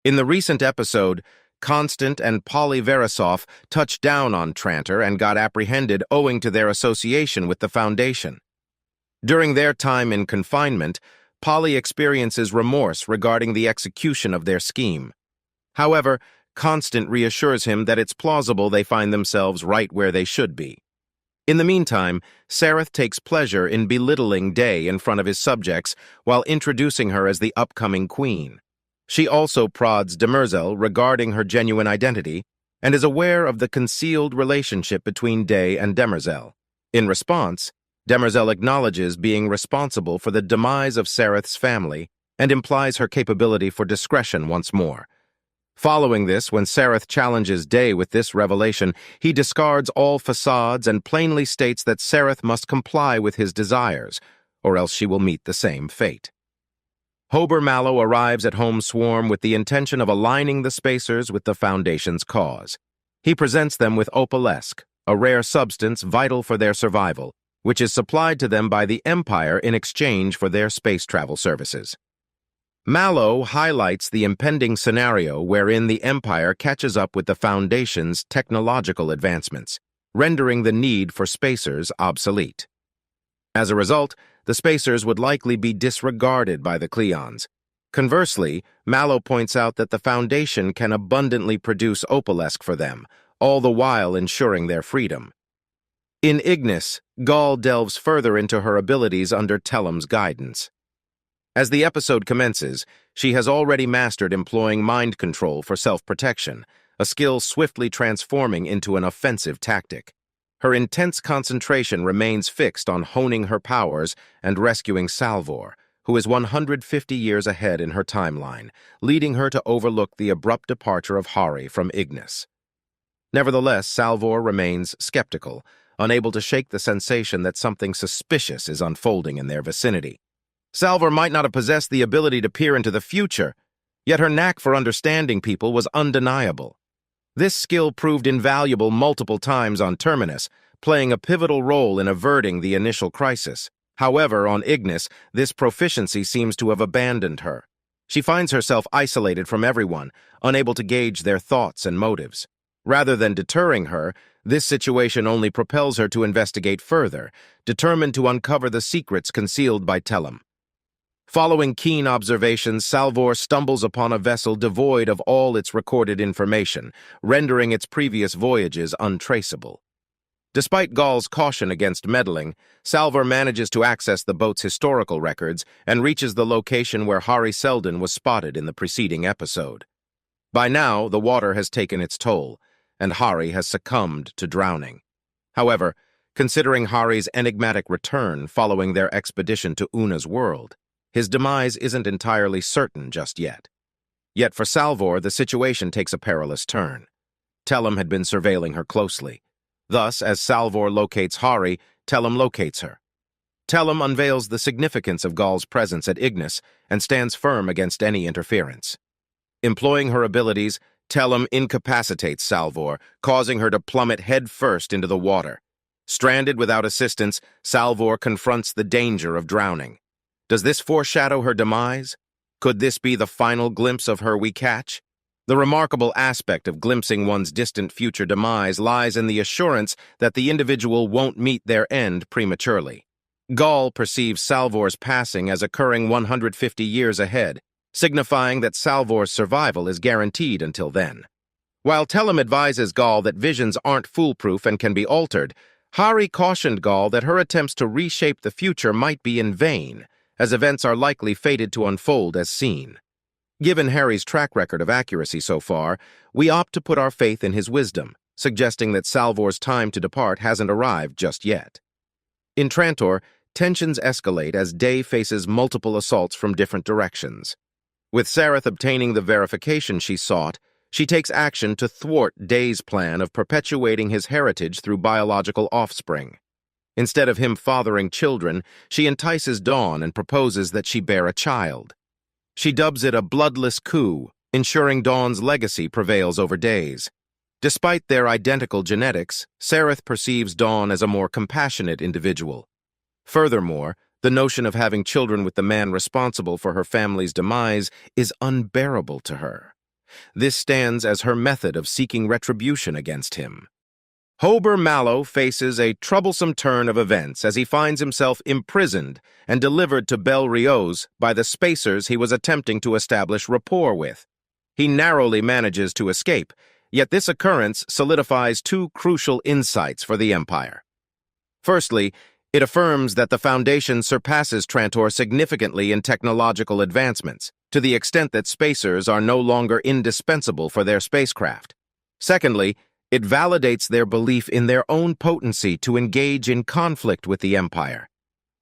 In the recent episode, Constant and Polly Verisov touched down on Trantor and got apprehended owing to their association with the Foundation. During their time in confinement, Polly experiences remorse regarding the execution of their scheme. However, Constant reassures him that it's plausible they find themselves right where they should be. In the meantime, Sareth takes pleasure in belittling Day in front of his subjects while introducing her as the upcoming queen. She also prods Demerzel regarding her genuine identity and is aware of the concealed relationship between Day and Demerzel. In response, Demerzel acknowledges being responsible for the demise of Sareth's family and implies her capability for discretion once more. Following this, when Sareth challenges Day with this revelation, he discards all facades and plainly states that Sareth must comply with his desires, or else she will meet the same fate. Hober Mallow arrives at Home Swarm with the intention of aligning the Spacers with the Foundation's cause. He presents them with Opalesque, a rare substance vital for their survival, which is supplied to them by the Empire in exchange for their space travel services. Mallow highlights the impending scenario wherein the Empire catches up with the Foundation's technological advancements, rendering the need for Spacers obsolete. As a result, the Spacers would likely be disregarded by the Cleons. Conversely, Mallow points out that the Foundation can abundantly produce Opalesque for them, all the while ensuring their freedom. In Ignis, Gall delves further into her abilities under Tellem's guidance. As the episode commences, she has already mastered employing mind control for self-protection, a skill swiftly transforming into an offensive tactic. Her intense concentration remains fixed on honing her powers and rescuing Salvor, who is 150 years ahead in her timeline, leading her to overlook the abrupt departure of Hari from Ignis. Nevertheless, Salvor remains skeptical, unable to shake the sensation that something suspicious is unfolding in their vicinity. Salvor might not have possessed the ability to peer into the future, yet her knack for understanding people was undeniable. This skill proved invaluable multiple times on Terminus, playing a pivotal role in averting the initial crisis. However, on Ignis, this proficiency seems to have abandoned her. She finds herself isolated from everyone, unable to gauge their thoughts and motives. Rather than deterring her, this situation only propels her to investigate further, determined to uncover the secrets concealed by Tellem. Following keen observations, Salvor stumbles upon a vessel devoid of all its recorded information, rendering its previous voyages untraceable. Despite Gall's caution against meddling, Salvor manages to access the boat's historical records and reaches the location where Hari Seldon was spotted in the preceding episode. By now, the water has taken its toll, and Hari has succumbed to drowning. However, considering Hari's enigmatic return following their expedition to Una's world, his demise isn't entirely certain just yet. Yet for Salvor, the situation takes a perilous turn. Tellem had been surveilling her closely. Thus, as Salvor locates Hari, Tellem locates her. Tellem unveils the significance of Gall's presence at Ignis and stands firm against any interference. Employing her abilities, Tellem incapacitates Salvor, causing her to plummet headfirst into the water. Stranded without assistance, Salvor confronts the danger of drowning. Does this foreshadow her demise? Could this be the final glimpse of her we catch? The remarkable aspect of glimpsing one's distant future demise lies in the assurance that the individual won't meet their end prematurely. Gall perceives Salvor's passing as occurring 150 years ahead, signifying that Salvor's survival is guaranteed until then. While Tellem advises Gall that visions aren't foolproof and can be altered, Hari cautioned Gall that her attempts to reshape the future might be in vain, as events are likely fated to unfold as seen. Given Harry's track record of accuracy so far, we opt to put our faith in his wisdom, suggesting that Salvor's time to depart hasn't arrived just yet. In Trantor, tensions escalate as Day faces multiple assaults from different directions. With Sareth obtaining the verification she sought, she takes action to thwart Day's plan of perpetuating his heritage through biological offspring. Instead of him fathering children, she entices Dawn and proposes that she bear a child. She dubs it a bloodless coup, ensuring Dawn's legacy prevails over Day's. Despite their identical genetics, Sareth perceives Dawn as a more compassionate individual. Furthermore, the notion of having children with the man responsible for her family's demise is unbearable to her. This stands as her method of seeking retribution against him. Hober Mallow faces a troublesome turn of events as he finds himself imprisoned and delivered to Bel Riose by the spacers he was attempting to establish rapport with. He narrowly manages to escape, yet this occurrence solidifies two crucial insights for the Empire. Firstly, it affirms that the Foundation surpasses Trantor significantly in technological advancements, to the extent that spacers are no longer indispensable for their spacecraft. Secondly, it validates their belief in their own potency to engage in conflict with the Empire.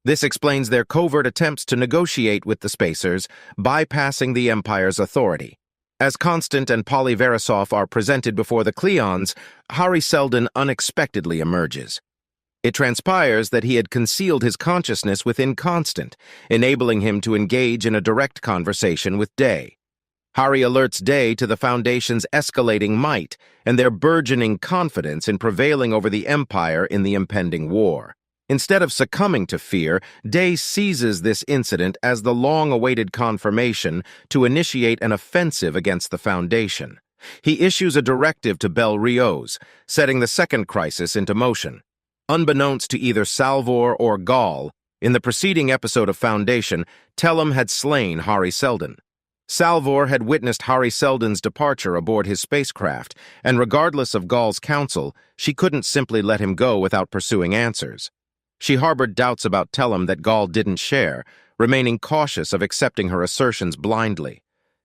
This explains their covert attempts to negotiate with the spacers, bypassing the Empire's authority. As Constant and Polly Verisov are presented before the Cleons, Hari Seldon unexpectedly emerges. It transpires that he had concealed his consciousness within Constant, enabling him to engage in a direct conversation with Day. Hari alerts Day to the Foundation's escalating might and their burgeoning confidence in prevailing over the Empire in the impending war. Instead of succumbing to fear, Day seizes this incident as the long-awaited confirmation to initiate an offensive against the Foundation. He issues a directive to Bel Riose, setting the second crisis into motion. Unbeknownst to either Salvor or Gall, in the preceding episode of Foundation, Tellum had slain Hari Seldon. Salvor had witnessed Hari Seldon's departure aboard his spacecraft, and regardless of Gall's counsel, she couldn't simply let him go without pursuing answers. She harbored doubts about Tellum that Gall didn't share, remaining cautious of accepting her assertions blindly.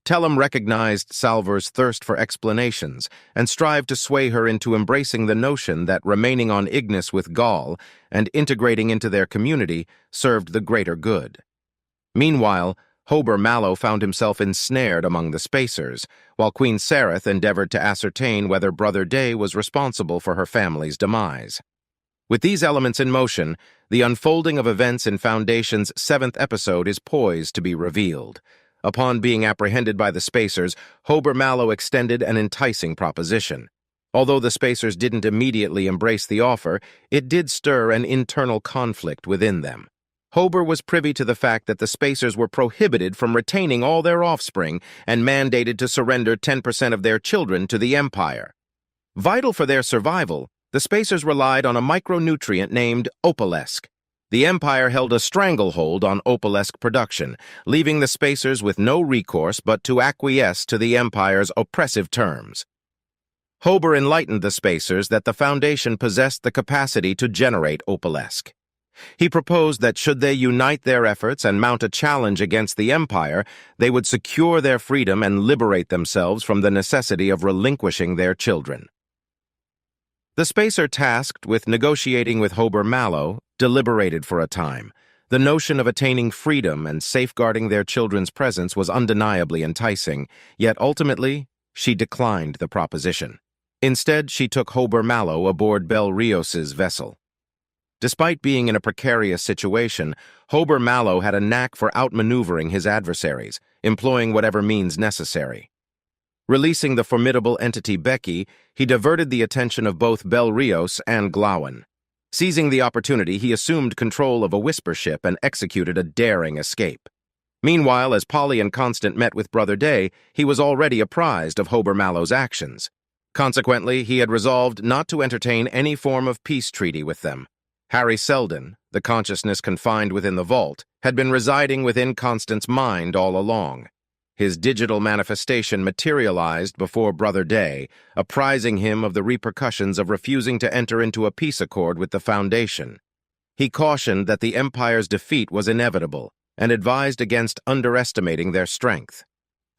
Tellum recognized Salvor's thirst for explanations and strived to sway her into embracing the notion that remaining on Ignis with Gall and integrating into their community served the greater good. Meanwhile, Hober Mallow found himself ensnared among the spacers, while Queen Sareth endeavored to ascertain whether Brother Day was responsible for her family's demise. With these elements in motion, the unfolding of events in Foundation's 7th episode is poised to be revealed. Upon being apprehended by the spacers, Hober Mallow extended an enticing proposition. Although the spacers didn't immediately embrace the offer, it did stir an internal conflict within them. Hober was privy to the fact that the spacers were prohibited from retaining all their offspring and mandated to surrender 10% of their children to the Empire. Vital for their survival, the spacers relied on a micronutrient named Opalesque. The Empire held a stranglehold on Opalesque production, leaving the spacers with no recourse but to acquiesce to the Empire's oppressive terms. Hober enlightened the spacers that the Foundation possessed the capacity to generate Opalesque. He proposed that should they unite their efforts and mount a challenge against the Empire, they would secure their freedom and liberate themselves from the necessity of relinquishing their children. The spacer tasked with negotiating with Hober Mallow deliberated for a time. The notion of attaining freedom and safeguarding their children's presence was undeniably enticing, yet ultimately, she declined the proposition. Instead, she took Hober Mallow aboard Bel Riose's vessel. Despite being in a precarious situation, Hober Mallow had a knack for outmaneuvering his adversaries, employing whatever means necessary. Releasing the formidable entity Becky, he diverted the attention of both Bel Riose and Glawen. Seizing the opportunity, he assumed control of a whisper ship and executed a daring escape. Meanwhile, as Polly and Constant met with Brother Day, he was already apprised of Hober Mallow's actions. Consequently, he had resolved not to entertain any form of peace treaty with them. Hari Seldon, the consciousness confined within the vault, had been residing within Constant's mind all along. His digital manifestation materialized before Brother Day, apprising him of the repercussions of refusing to enter into a peace accord with the Foundation. He cautioned that the Empire's defeat was inevitable and advised against underestimating their strength.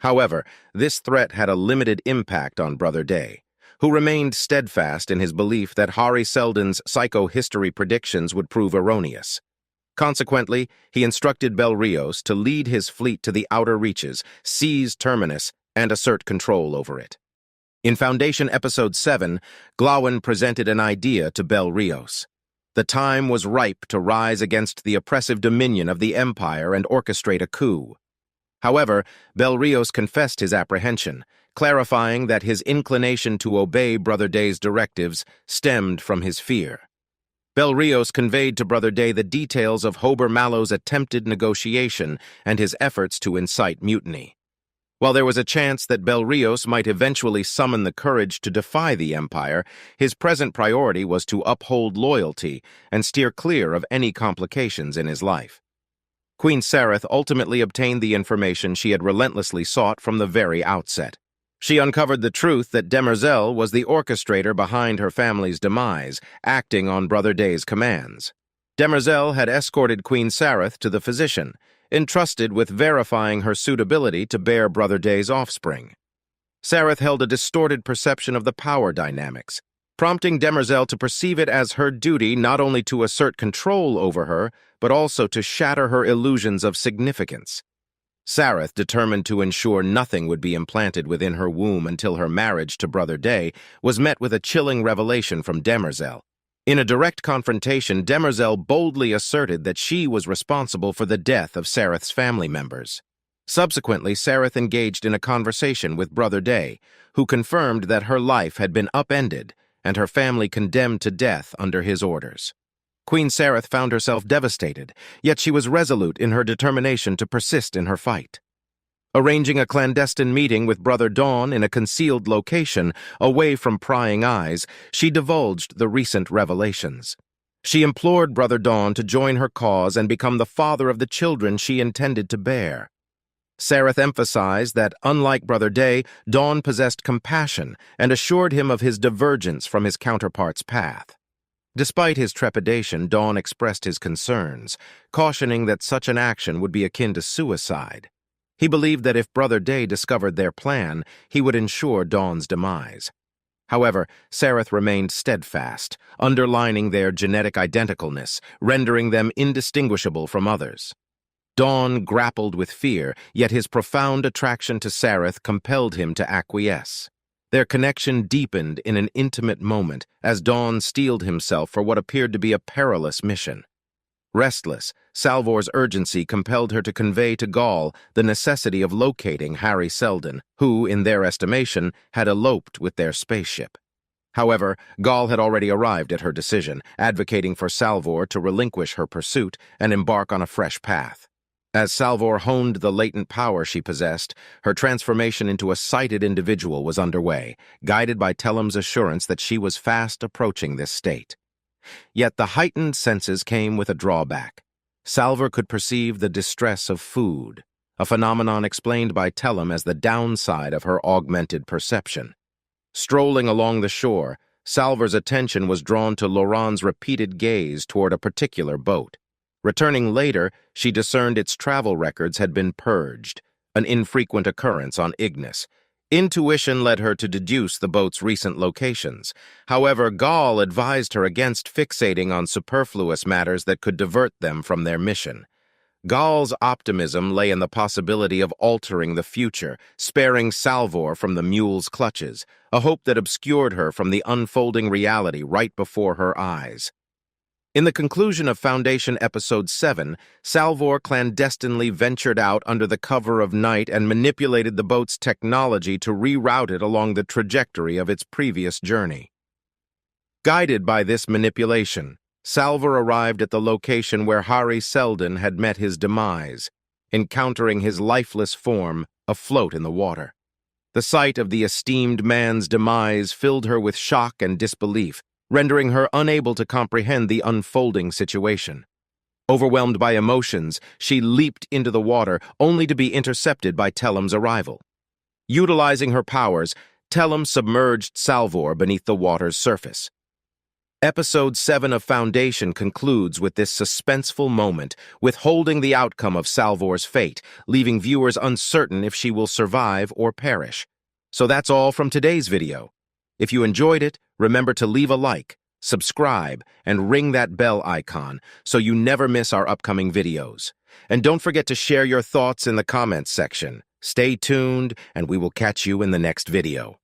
However, this threat had a limited impact on Brother Day, who remained steadfast in his belief that Hari Seldon's psychohistory predictions would prove erroneous. Consequently, he instructed Bel Riose to lead his fleet to the outer reaches, seize Terminus, and assert control over it. In Foundation Episode 7, Glawen presented an idea to Bel Riose. The time was ripe to rise against the oppressive dominion of the Empire and orchestrate a coup. However, Bel Riose confessed his apprehension, clarifying that his inclination to obey Brother Day's directives stemmed from his fear. Bel Riose conveyed to Brother Day the details of Hober Mallow's attempted negotiation and his efforts to incite mutiny. While there was a chance that Belrios might eventually summon the courage to defy the Empire, his present priority was to uphold loyalty and steer clear of any complications in his life. Queen Sareth ultimately obtained the information she had relentlessly sought from the very outset. She uncovered the truth that Demerzel was the orchestrator behind her family's demise, acting on Brother Day's commands. Demerzel had escorted Queen Sareth to the physician, entrusted with verifying her suitability to bear Brother Day's offspring. Sareth held a distorted perception of the power dynamics, prompting Demerzel to perceive it as her duty not only to assert control over her, but also to shatter her illusions of significance. Sareth, determined to ensure nothing would be implanted within her womb until her marriage to Brother Day, was met with a chilling revelation from Demerzel. In a direct confrontation, Demerzel boldly asserted that she was responsible for the death of Sareth's family members. Subsequently, Sareth engaged in a conversation with Brother Day, who confirmed that her life had been upended and her family condemned to death under his orders. Queen Sareth found herself devastated, yet she was resolute in her determination to persist in her fight. Arranging a clandestine meeting with Brother Dawn in a concealed location, away from prying eyes, she divulged the recent revelations. She implored Brother Dawn to join her cause and become the father of the children she intended to bear. Sareth emphasized that, unlike Brother Day, Dawn possessed compassion and assured him of his divergence from his counterpart's path. Despite his trepidation, Dawn expressed his concerns, cautioning that such an action would be akin to suicide. He believed that if Brother Day discovered their plan, he would ensure Dawn's demise. However, Sareth remained steadfast, underlining their genetic identicalness, rendering them indistinguishable from others. Dawn grappled with fear, yet his profound attraction to Sareth compelled him to acquiesce. Their connection deepened in an intimate moment as Dawn steeled himself for what appeared to be a perilous mission. Restless, Salvor's urgency compelled her to convey to Gaul the necessity of locating Hari Seldon, who, in their estimation, had eloped with their spaceship. However, Gaul had already arrived at her decision, advocating for Salvor to relinquish her pursuit and embark on a fresh path. As Salvor honed the latent power she possessed, her transformation into a sighted individual was underway, guided by Tellem's assurance that she was fast approaching this state. Yet the heightened senses came with a drawback. Salvor could perceive the distress of food, a phenomenon explained by Tellem as the downside of her augmented perception. Strolling along the shore, Salvor's attention was drawn to Laurent's repeated gaze toward a particular boat. Returning later, she discerned its travel records had been purged, an infrequent occurrence on Ignis. Intuition led her to deduce the boat's recent locations. However, Gaul advised her against fixating on superfluous matters that could divert them from their mission. Gaul's optimism lay in the possibility of altering the future, sparing Salvor from the mule's clutches, a hope that obscured her from the unfolding reality right before her eyes. In the conclusion of Foundation Episode 7, Salvor clandestinely ventured out under the cover of night and manipulated the boat's technology to reroute it along the trajectory of its previous journey. Guided by this manipulation, Salvor arrived at the location where Hari Seldon had met his demise, encountering his lifeless form afloat in the water. The sight of the esteemed man's demise filled her with shock and disbelief, rendering her unable to comprehend the unfolding situation. Overwhelmed by emotions, she leaped into the water, only to be intercepted by Tellem's arrival. Utilizing her powers, Tellem submerged Salvor beneath the water's surface. Episode 7 of Foundation concludes with this suspenseful moment, withholding the outcome of Salvor's fate, leaving viewers uncertain if she will survive or perish. So that's all from today's video. If you enjoyed it, remember to leave a like, subscribe, and ring that bell icon so you never miss our upcoming videos. And don't forget to share your thoughts in the comments section. Stay tuned, and we will catch you in the next video.